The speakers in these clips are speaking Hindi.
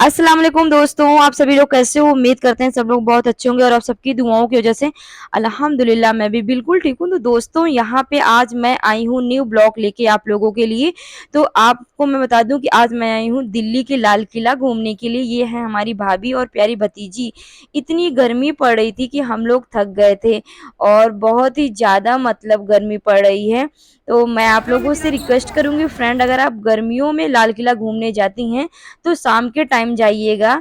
अस्सलाम वालेकुम दोस्तों, आप सभी लोग कैसे हो? उम्मीद करते हैं सब लोग बहुत अच्छे होंगे और आप सबकी दुआओं की वजह से अल्हम्दुलिल्लाह मैं भी बिल्कुल ठीक हूँ। तो दोस्तों यहाँ पे आज मैं आई हूँ न्यू ब्लॉग लेके आप लोगों के लिए। तो आपको मैं बता दूँ कि आज मैं आई हूँ दिल्ली के लाल किला घूमने के लिए। ये है हमारी भाभी और प्यारी भतीजी। इतनी गर्मी पड़ रही थी कि हम लोग थक गए थे और बहुत ही ज़्यादा मतलब गर्मी पड़ रही है। तो मैं आप लोगों से रिक्वेस्ट करूँगी फ्रेंड, अगर आप गर्मियों में लाल किला घूमने जाती हैं तो शाम के टाइम जाइएगा,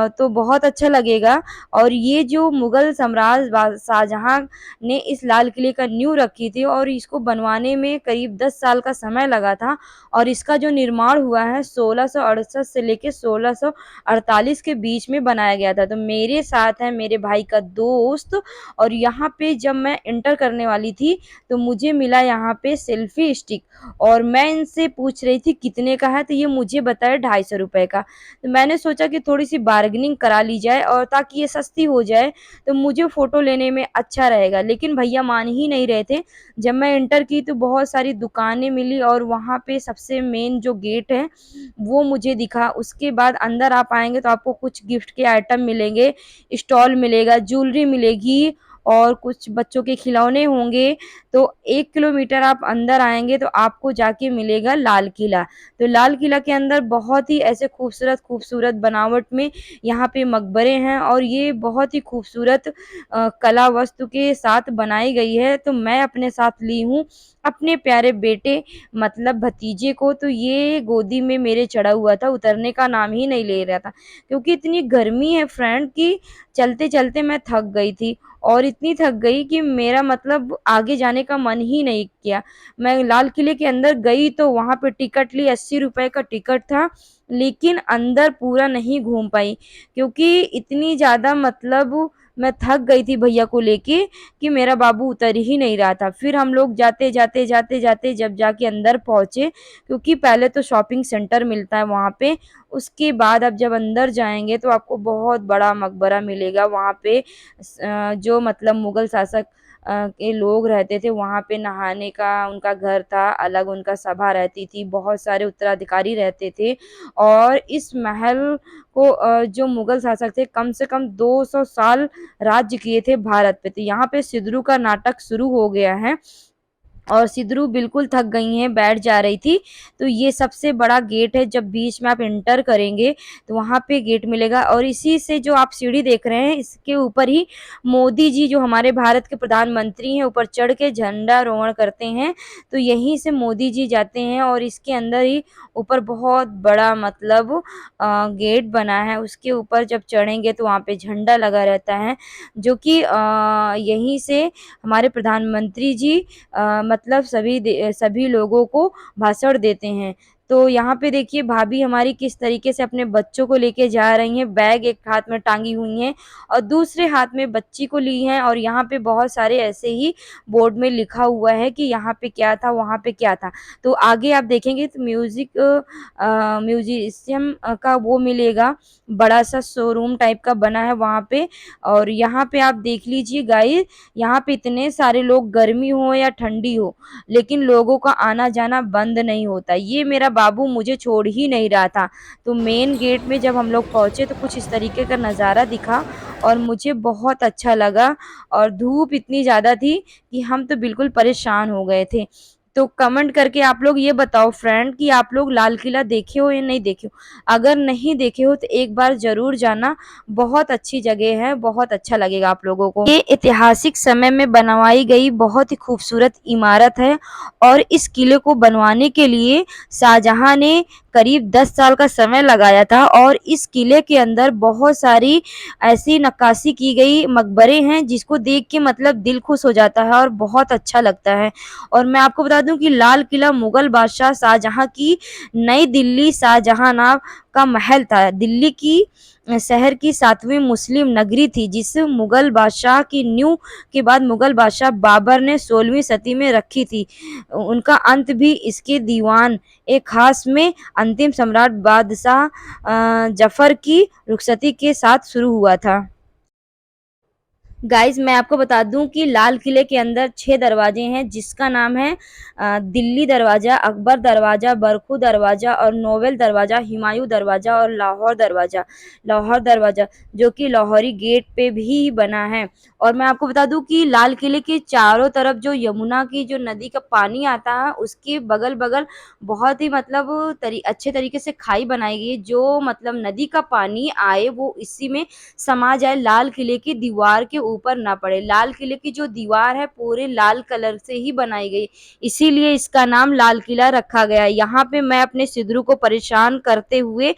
तो बहुत अच्छा लगेगा। और ये जो मुगल सम्राट शाहजहां ने इस लाल किले का नींव रखी थी और इसको बनवाने में करीब 10 साल का समय लगा था। और इसका जो निर्माण हुआ है 1668 से लेके 1648 के बीच में बनाया गया था। तो मेरे साथ है मेरे भाई का दोस्त, और यहाँ पे जब मैं इंटर करने वाली थी तो मुझे मिला यहाँ पे सेल्फी स्टिक, और मैं इनसे पूछ रही थी कितने का है, तो ये मुझे बताया 250 रुपए का। तो मैंने सोचा कि थोड़ी-सी बार्गेनिंग करा ली जाए और ताकि ये सस्ती हो जाए, तो मुझे फ़ोटो लेने में अच्छा रहेगा। लेकिन भैया मान ही नहीं रहे थे। जब मैं एंटर की तो बहुत सारी दुकानें मिली और वहाँ पे सबसे मेन जो गेट है, वो मुझे दिखा। उसके बाद अंदर आप आएँगे तो आपको कुछ गिफ्ट के आइटम मिलेंगे, स्टॉल मिलेगा, ज्वेलरी मिलेगी और कुछ बच्चों के खिलौने होंगे। तो 1 किलोमीटर आप अंदर आएँगे तो आपको जाके मिलेगा लाल किला। तो लाल किला के अंदर बहुत ही ऐसे खूबसूरत-खूबसूरत बनावट में यहाँ पे मकबरे हैं और ये बहुत ही खूबसूरत कला वस्तु के साथ बनाई गई है। तो मैं अपने साथ ली हूँ अपने प्यारे बेटे मतलब भतीजे को। तो ये गोदी में मेरे चढ़ा हुआ था, उतरने का नाम ही नहीं ले रहा था। क्योंकि इतनी गर्मी है फ्रेंड कि चलते-चलते मैं थक गई थी और इतनी थक गई कि मेरा मतलब आगे जाने का मन ही नहीं किया। मैं लाल किले के अंदर गई तो वहाँ पे टिकट ली, 80 रुपए का टिकट था, लेकिन अंदर पूरा नहीं घूम पाई क्योंकि इतनी ज़्यादा मतलब मैं थक गई थी भैया को लेके कि मेरा बाबू उतर ही नहीं रहा था। फिर हम लोग जाते-जाते जब जाके अंदर पहुँचे, क्योंकि पहले तो शॉपिंग सेंटर मिलता है वहाँ पे, उसके बाद आप जब अंदर जाएँगे तो आपको बहुत बड़ा मकबरा मिलेगा। वहाँ पे जो मतलब मुगल शासक के लोग रहते थे, वहाँ पे नहाने का उनका घर था, अलग उनका सभा रहती थी, बहुत सारे उत्तराधिकारी रहते थे। और इस महल को जो मुगल शासक थे कम से कम 200 साल राज्य किए थे भारत पे। तो यहाँ पे सिद्दू का नाटक शुरू हो गया है और सिद्धरू बिल्कुल थक गई हैं, बैठ जा रही थी। तो ये सबसे बड़ा गेट है, जब बीच में आप एंटर करेंगे, तो वहाँ पे गेट मिलेगा और इसी से जो आप सीढ़ी देख रहे हैं, इसके ऊपर ही मोदी जी जो हमारे भारत के प्रधानमंत्री हैं, ऊपर चढ़ के झंडारोहण करते हैं। तो यहीं से मोदी जी जाते हैं और इसके अंदर ही ऊपर बहुत बड़ा मतलब गेट बना है। उसके ऊपर जब चढ़ेंगे तो वहाँ पे झंडा लगा रहता है, जो कि यहीं से हमारे प्रधानमंत्री जी मतलब सभी लोगों को भाषण देते हैं। तो यहाँ पे देखिए भाभी हमारी किस तरीके से अपने बच्चों को लेके जा रही हैं, बैग एक हाथ में टाँगी हुई हैं और दूसरे हाथ में बच्ची को ली हैं। और यहाँ पे बहुत सारे ऐसे ही बोर्ड में लिखा हुआ है कि यहाँ पे क्या था, वहाँ पे क्या था। तो आगे आप देखेंगे तो म्यूज़ियम का वो मिलेगा, बड़ा-सा शोरूम टाइप का बना है वहाँ पे। और यहाँ पे आप देख लीजिए गाइस, यहाँ पे इतने सारे लोग, गर्मी हो या ठंडी हो, लेकिन लोगों का आना-जाना बंद नहीं होता। ये मेरा बाबू मुझे छोड़ ही नहीं रहा था। तो मेन गेट में जब हम लोग पहुँचे तो कुछ इस तरीके का नज़ारा दिखा और मुझे बहुत अच्छा लगा। और धूप इतनी ज़्यादा थी कि हम तो बिल्कुल परेशान हो गए थे। तो कमेंट करके आप लोग ये बताओ फ्रेंड कि आप लोग लाल किला देखे हो या नहीं देखे हो? अगर नहीं देखे हो तो एक बार ज़रूर जाना, बहुत अच्छी जगह है, बहुत अच्छा लगेगा आप लोगों को। ये ऐतिहासिक समय में बनवाई गई बहुत ही खूबसूरत इमारत है और इस किले को बनवाने के लिए शाहजहां ने करीब 10 साल का समय लगाया था। और इस किले के अंदर बहुत सारी ऐसी नक्काशी की गई मकबरे हैं जिसको देख के मतलब दिल खुश हो जाता है और बहुत अच्छा लगता है। और मैं आपको बता दूं कि लाल किला मुगल बादशाह शाहजहां की नई दिल्ली शाहजहां का महल था। दिल्ली की शहर की 7वीं मुस्लिम नगरी थी, जिस मुगल बादशाह की नींव के बाद मुगल बादशाह बाबर ने 16वीं सदी में रखी थी। उनका अंत भी इसके दीवान ए खास में अंतिम सम्राट बादशाह जफर की रुखसती के साथ शुरू हुआ था। गाइस मैं आपको बता दूं कि लाल किले के अंदर 6 दरवाजे हैं, जिसका नाम है दिल्ली दरवाजा, अकबर दरवाजा, बरखू दरवाजा और नोवेल दरवाजा, हुमायूं दरवाजा और लाहौर दरवाजा। लाहौर दरवाजा जो कि लाहौरी गेट पे भी बना है। और मैं आपको बता दूं कि लाल किले के चारों तरफ जो यमुना की जो नदी का पानी आता है, उसके बगल बगल बहुत ही मतलब अच्छे तरीके से खाई बनाई गई है, जो मतलब नदी का पानी आए वो इसी में समा जाए, लाल किले की दीवार के ऊपर ना पड़े। लाल किले की जो दीवार है पूरे लाल कलर से ही बनाई गई, इसीलिए इसका नाम लाल किला रखा गया है। यहाँ पे मैं अपने सिद्धरू को परेशान करते हुए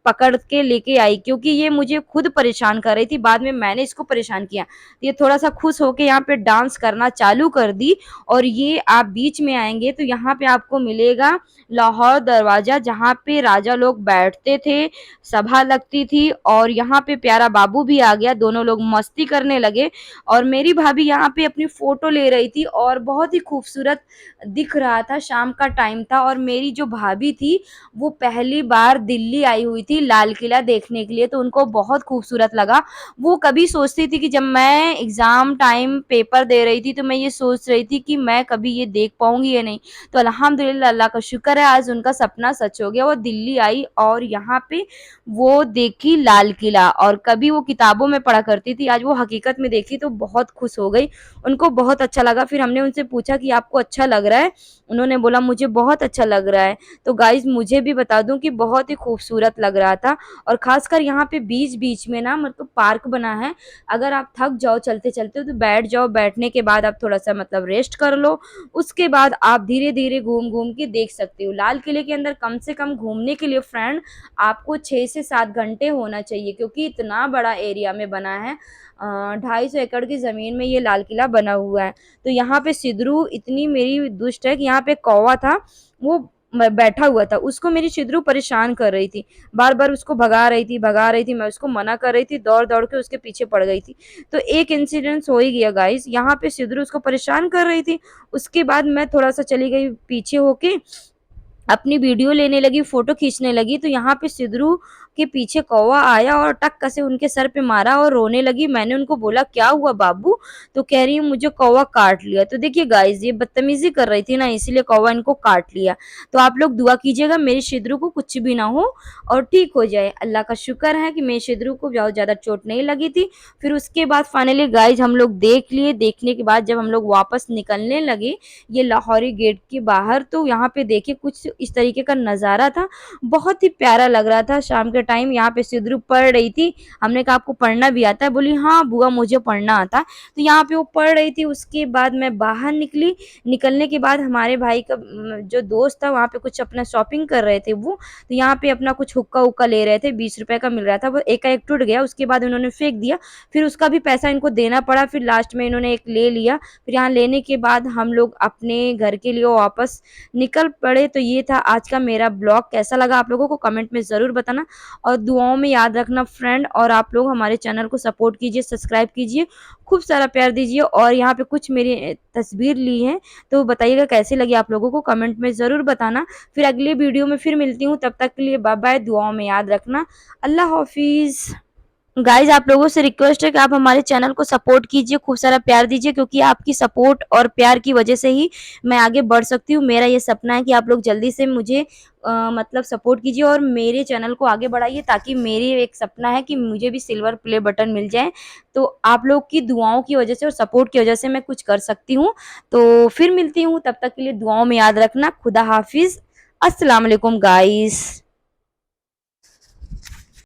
पकड़ के लेके आई, क्योंकि ये मुझे खुद परेशान कर रही थी, बाद में मैंने इसको परेशान किया। तो ये थोड़ा सा खुश होके यहाँ पे डांस करना चालू कर दी। और ये आप बीच में आएंगे तो यहाँ पे आपको मिलेगा लाहौर दरवाजा, जहाँ पे राजा लोग बैठते थे, सभा लगती थी। और यहाँ पे प्यारा बाबू भी आ गया, दोनों लोग मस्ती करने लगे। और मेरी भाभी यहाँ पे अपनी फोटो ले रही थी और बहुत ही खूबसूरत दिख रहा था, शाम का टाइम था। और मेरी जो भाभी थी वो पहली बार दिल्ली आई हुई थी लाल किला देखने के लिए, तो उनको बहुत खूबसूरत लगा। वो कभी सोचती थी कि जब मैं एग्जाम टाइम पेपर दे रही थी तो मैं ये सोच रही थी कि मैं कभी ये देख पाऊंगी या नहीं। तो अल्हम्दुलिल्लाह, अल्लाह का शुक्र है, आज उनका सपना सच हो गया। वो दिल्ली आई और यहाँ पे वो देखी लाल किला, और कभी वो किताबों में पढ़ा करती थी, आज वो हकीकत में देखी तो बहुत खुश हो गई। उनको बहुत अच्छा लगा। फिर हमने उनसे पूछा कि आपको अच्छा लग रहा है? उन्होंने बोला मुझे बहुत अच्छा लग रहा है। तो गाइस मुझे भी बता दूं कि बहुत ही खूबसूरत लग रहा था। और खासकर यहाँ पे बीच बीच में ना मतलब पार्क बना है, अगर आप थक जाओ चलते चलते तो बैठ जाओ, बैठने के बाद आप थोड़ा सा मतलब रेस्ट कर लो, उसके बाद आप धीरे धीरे घूम घूम के देख सकते हो। लाल किले के अंदर कम से कम घूमने के लिए फ्रेंड आपको 6 से 7 घंटे होना चाहिए, क्योंकि इतना बड़ा एरिया में बना है। 250 एकड़ की ज़मीन में ये लाल किला बना हुआ है। तो यहाँ पे सिद्धरू इतनी मेरी दुष्ट है कि यहाँ पे कौवा था, वो बैठा हुआ था, उसको मेरी सिद्धरू परेशान कर रही थी, बार बार उसको भगा रही थी, मैं उसको मना कर रही थी, दौड़ दौड़ के उसके पीछे पड़ गई थी। तो एक इंसिडेंस हो ही गया गाइस, यहाँ पे सिद्धरू उसको परेशान कर रही थी। उसके बाद मैं थोड़ा सा चली गई पीछे होके, अपनी वीडियो लेने लगी, फोटो खींचने लगी। तो यहाँ पे सिद्धरू के पीछे कौवा आया और टक्क से उनके सर पे मारा और रोने लगी। मैंने उनको बोला क्या हुआ बाबू? तो कह रही है मुझे कौवा काट लिया। तो देखिए गाइस, ये बदतमीजी कर रही थी ना, इसीलिए कौवा इनको काट लिया। तो आप लोग दुआ कीजिएगा मेरी सिद्धरू को कुछ भी ना हो और ठीक हो जाए। अल्लाह का शुक्र है कि मेरी सिद्धरू को बहुत ज्यादा चोट नहीं लगी थी। फिर उसके बाद फाइनली गाइस हम लोग देख लिए। देखने के बाद जब हम लोग वापस निकलने लगे ये लाहौरी गेट के बाहर, तो यहाँ पे देखिए कुछ इस तरीके का नज़ारा था, बहुत ही प्यारा लग रहा था। शाम के टाइम यहाँ पे सिद्धरू पढ़ रही थी, हमने कहा आपको पढ़ना भी आता है? बोली हाँ बुआ मुझे पढ़ना आता है। तो यहाँ पे वो पढ़ रही थी। उसके बाद मैं बाहर निकली, निकलने के बाद हमारे भाई का जो दोस्त था वहाँ पे कुछ अपना शॉपिंग कर रहे थे वो, तो यहाँ पे अपना कुछ हुक्का उक्का ले रहे थे, 20 रुपए का मिल रहा था, वो एकाएक टूट गया, उसके बाद उन्होंने फेंक दिया। फिर उसका भी पैसा इनको देना पड़ा, फिर लास्ट में इन्होंने एक ले लिया। फिर यहाँ लेने के बाद हम लोग अपने घर के लिए वापस निकल पड़े। तो ये था आज का मेरा ब्लॉग, कैसा लगा आप लोगों को कमेंट में ज़रूर बताना और दुआओं में याद रखना फ्रेंड। और आप लोग हमारे चैनल को सपोर्ट कीजिए, सब्सक्राइब कीजिए, खूब सारा प्यार दीजिए। और यहाँ पे कुछ मेरी तस्वीर ली है, तो बताइएगा कैसी लगी आप लोगों को, कमेंट में ज़रूर बताना। फिर अगली वीडियो में फिर मिलती हूँ, तब तक के लिए बाय बाय, दुआओं में याद रखना, अल्लाह हाफिज़। गाइज आप लोगों से रिक्वेस्ट है कि आप हमारे चैनल को सपोर्ट कीजिए, खूब सारा प्यार दीजिए, क्योंकि आपकी सपोर्ट और प्यार की वजह से ही मैं आगे बढ़ सकती हूँ। मेरा ये सपना है कि आप लोग जल्दी से मुझे मतलब सपोर्ट कीजिए और मेरे चैनल को आगे बढ़ाइए, ताकि मेरी एक सपना है कि मुझे भी सिल्वर प्ले बटन मिल जाए। तो आप लोग की दुआओं की वजह से और सपोर्ट की वजह से मैं कुछ कर सकती हूँ। तो फिर मिलती हूँ, तब तक के लिए दुआओं में याद रखना। खुदा हाफिज़, अस्सलाम वालेकुम गाइस।